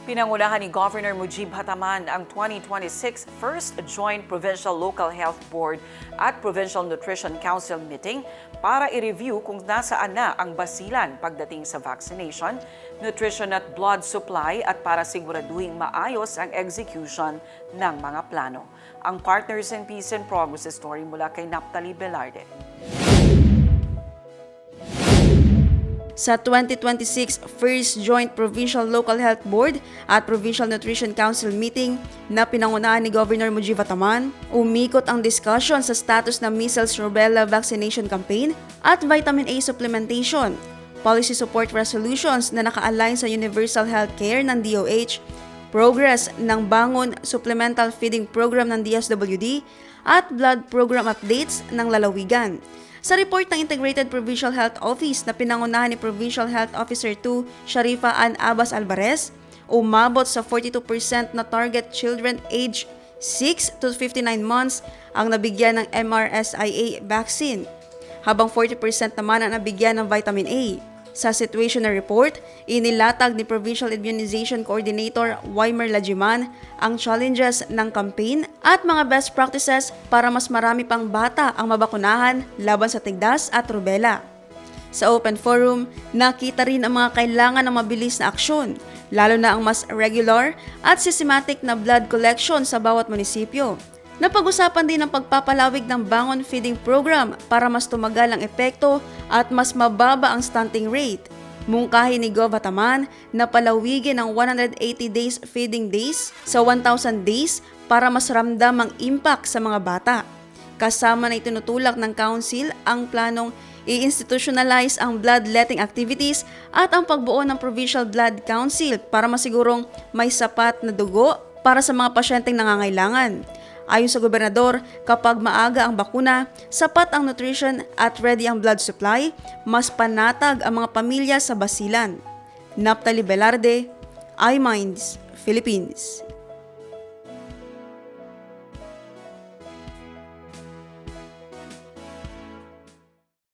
Pinangunahan ni Governor Mujib Hataman ang 2026 First Joint Provincial Local Health Board at Provincial Nutrition Council meeting para i-review kung nasaan na ang basilan pagdating sa vaccination, nutrition at blood supply at para siguraduhing maayos ang execution ng mga plano. Ang Partners in Peace and Progress story mula kay Naphtali Velarde. Sa 2026 First Joint Provincial Local Health Board at Provincial Nutrition Council meeting na pinangunahan ni Governor Mujib Hataman, umikot ang discussion sa status ng measles rubella vaccination campaign at vitamin A supplementation, policy support resolutions na naka-align sa universal healthcare ng DOH, progress ng Bangon Supplemental Feeding Program ng DSWD at blood program updates ng lalawigan. Sa report ng Integrated Provincial Health Office na pinangunahan ni Provincial Health Officer 2 Sharifa Ann Abbas Alvarez, umabot sa 42% na target children age 6 to 59 months ang nabigyan ng MRSIA vaccine, habang 40% naman ang nabigyan ng vitamin A. Sa situational report, inilatag ni Provincial Immunization Coordinator Weimer Lajiman ang challenges ng campaign at mga best practices para mas marami pang bata ang mabakunahan laban sa tigdas at rubella. Sa open forum, nakita rin ang mga kailangan ng mabilis na aksyon, lalo na ang mas regular at systematic na blood collection sa bawat munisipyo. Napag-usapan din ang pagpapalawig ng Bangon Feeding Program para mas tumagal ang epekto at mas mababa ang stunting rate. Mungkahi ni Gov. Hataman na palawigin ang 180 days feeding days sa 1,000 days para mas ramdam ang impact sa mga bata. Kasama na itinutulak ng Council ang planong i-institutionalize ang bloodletting activities at ang pagbuo ng Provincial Blood Council para masigurong may sapat na dugo para sa mga pasyenteng nangangailangan. Ayon sa gobernador, kapag maaga ang bakuna, sapat ang nutrition at ready ang blood supply, mas panatag ang mga pamilya sa basilan. Naphtali Velarde, iMinds, Philippines.